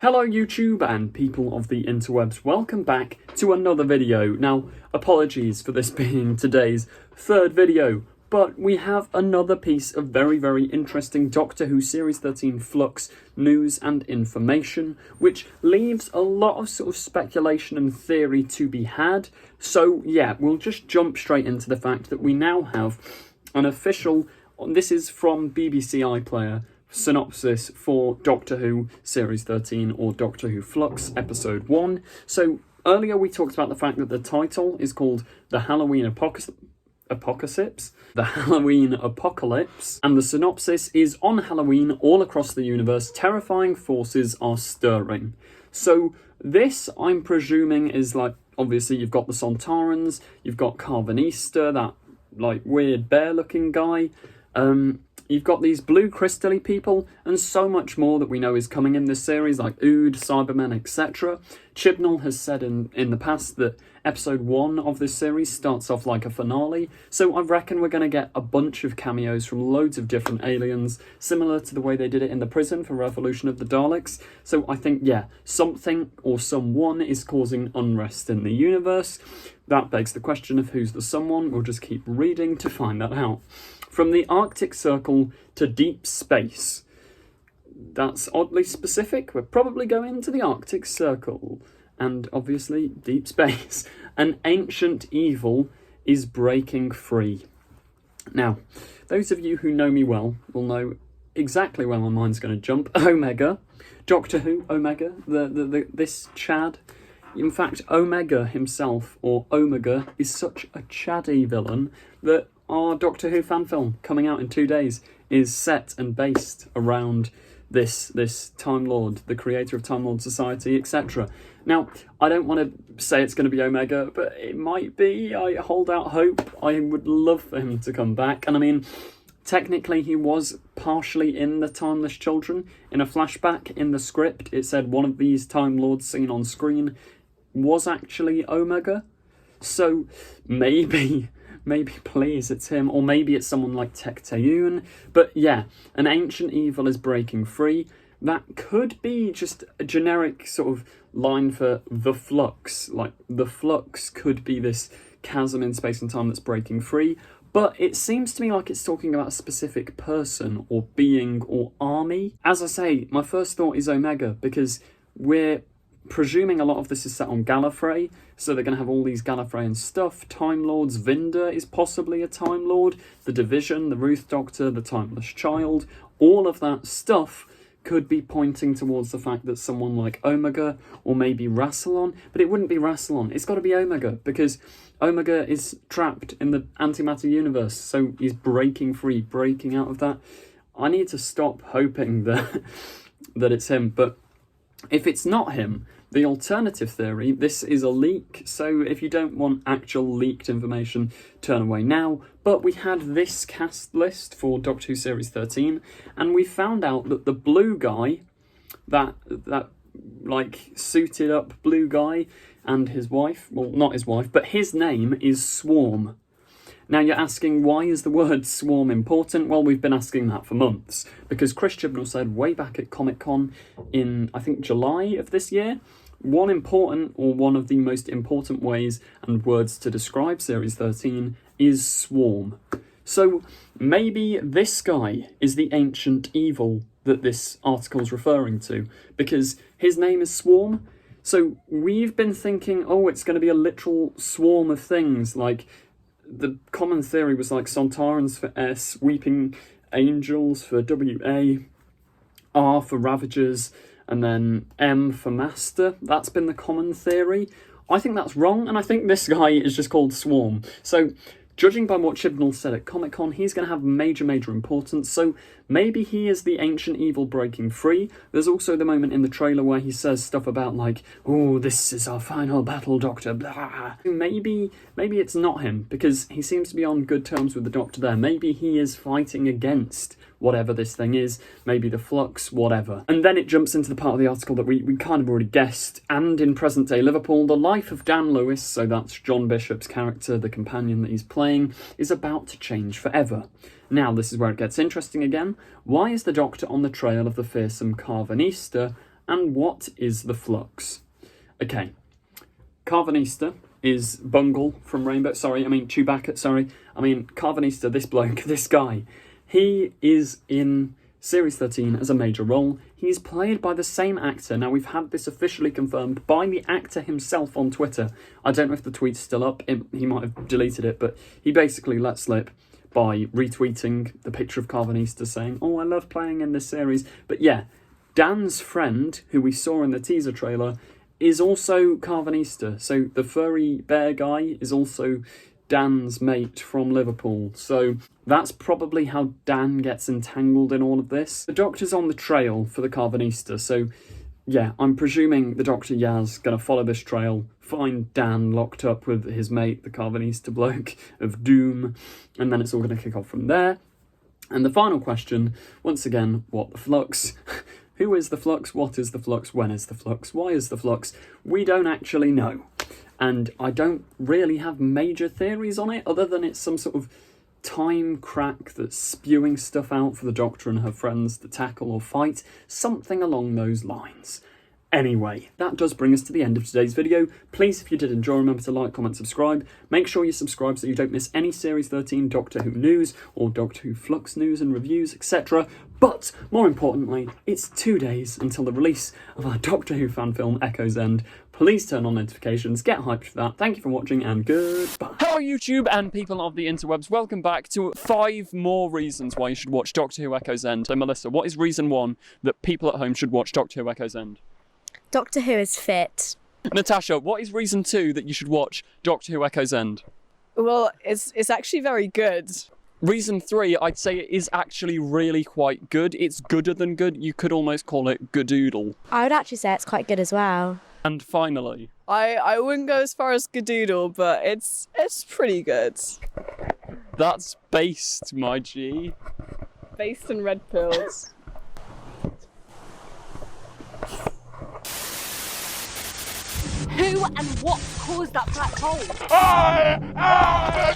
Hello YouTube and people of the interwebs, welcome back to another video. Now, apologies for this being today's third video, but we have another piece of very interesting Doctor Who Series 13 Flux news and information, which leaves a lot of sort of speculation and theory to be had. So yeah, we'll just jump straight into the fact that we now have an official, this is from BBC iPlayer, synopsis for Doctor Who Series 13 or Doctor Who Flux Episode 1. So earlier we talked about the fact that the title is called The Halloween Apocalypse, and the synopsis is on Halloween all across the universe, terrifying forces are stirring. So this, I'm presuming, is like, obviously you've got the Sontarans, you've got Karvanista, that like weird bear looking guy, you've got these blue crystally people, and so much more that we know is coming in this series, like Ood, Cybermen, etc. Chibnall has said in the past that episode 1 of this series starts off like a finale, so I reckon we're going to get a bunch of cameos from loads of different aliens, similar to the way they did it in the prison for Revolution of the Daleks. So I think, yeah, something or someone is causing unrest in the universe. That begs the question of who's the someone. We'll just keep reading to find that out. From the Arctic Circle to deep space. That's oddly specific. We're probably going to the Arctic Circle. And obviously, deep space. An ancient evil is breaking free. Now, those of you who know me well will know exactly where my mind's going to jump. Omega. Doctor Who, Omega. This Chad. In fact, Omega himself, or Omega, is such a Chaddy villain that our Doctor Who fan film, coming out in 2 days, is set and based around this Time Lord, the creator of Time Lord Society, etc. Now, I don't want to say it's going to be Omega, but it might be. I hold out hope. I would love for him to come back. And I mean, technically he was partially in the Timeless Children. In a flashback in the script, it said one of these Time Lords seen on screen was actually Omega. So maybe please it's him, or maybe it's someone like Tecteun. But yeah, an ancient evil is breaking free. That could be just a generic sort of line for the Flux. Like, the Flux could be this chasm in space and time that's breaking free. But it seems to me like it's talking about a specific person or being or army. As I say, my first thought is Omega, because we're presuming a lot of this is set on Gallifrey, so they're going to have all these Gallifreyan stuff. Time Lords, Vinder is possibly a Time Lord, the Division, the Ruth Doctor, the Timeless Child, all of that stuff could be pointing towards the fact that someone like Omega, or maybe Rassilon, but it wouldn't be Rassilon, it's got to be Omega, because Omega is trapped in the antimatter universe, so he's breaking free, breaking out of that. I need to stop hoping that it's him, but if it's not him, the alternative theory, this is a leak, so if you don't want actual leaked information, turn away now. But we had this cast list for Doctor Who Series 13, and we found out that the blue guy, that like suited up blue guy, and his wife, well, not his wife, but his name is Swarm. Now you're asking, why is the word swarm important? Well, we've been asking that for months, because Chris Chibnall said way back at Comic-Con in, I think, July of this year, one of the most important ways and words to describe Series 13 is swarm. So maybe this guy is the ancient evil that this article's referring to, because his name is Swarm. So we've been thinking, oh, it's going to be a literal swarm of things, like the common theory was like Sontarans for S, Weeping Angels for WA, R for Ravagers, and then M for Master. That's been the common theory. I think that's wrong, and I think this guy is just called Swarm. So, judging by what Chibnall said at Comic-Con, he's going to have major importance, so maybe he is the ancient evil breaking free. There's also the moment in the trailer where he says stuff about like, oh, this is our final battle, Doctor, blah. Maybe it's not him, because he seems to be on good terms with the Doctor there. Maybe he is fighting against whatever this thing is, maybe the Flux, whatever. And then it jumps into the part of the article that we kind of already guessed. And in present-day Liverpool, the life of Dan Lewis, so that's John Bishop's character, the companion that he's playing, is about to change forever. Now, this is where it gets interesting again. Why is the Doctor on the trail of the fearsome Karvanista And what is the Flux? Okay, Karvanista is Bungle from Karvanista, this bloke, this guy. He is in Series 13 as a major role. He's played by the same actor. Now, we've had this officially confirmed by the actor himself on Twitter. I don't know if the tweet's still up. He might have deleted it, but he basically let slip by retweeting the picture of Karvanista saying, "Oh, I love playing in this series." But yeah, Dan's friend, who we saw in the teaser trailer, is also Karvanista. So the furry bear guy is also Dan's mate from Liverpool. So that's probably how Dan gets entangled in all of this. The Doctor's on the trail for the Karvanista, so yeah, I'm presuming the Dr. Yaz gonna follow this trail, find Dan locked up with his mate, the Karvanista bloke of Doom, and then it's all gonna kick off from there. And the final question, once again, what the Flux? Who is the Flux? What is the Flux? When is the Flux? Why is the Flux? We don't actually know. And I don't really have major theories on it, other than it's some sort of time crack that's spewing stuff out for the Doctor and her friends to tackle or fight, something along those lines. Anyway, that does bring us to the end of today's video. Please, if you did enjoy, remember to like, comment, subscribe. Make sure you subscribe so you don't miss any Series 13 Doctor Who news or Doctor Who Flux news and reviews, etc. But, more importantly, it's 2 days until the release of our Doctor Who fan film Echo's End. Please turn on notifications, get hyped for that. Thank you for watching, and goodbye. Hello YouTube and people of the interwebs, welcome back to 5 more reasons why you should watch Doctor Who Echo's End. So Melissa, what is reason 1 that people at home should watch Doctor Who Echo's End? Doctor Who is fit. Natasha, what is reason 2 that you should watch Doctor Who Echo's End? Well, it's actually very good. Reason 3, I'd say it is actually really quite good. It's gooder than good. You could almost call it goodoodle. I would actually say it's quite good as well. And finally, I wouldn't go as far as goodoodle, but it's pretty good. that's based, my G. Based in red pills. Who and what caused that black hole? I am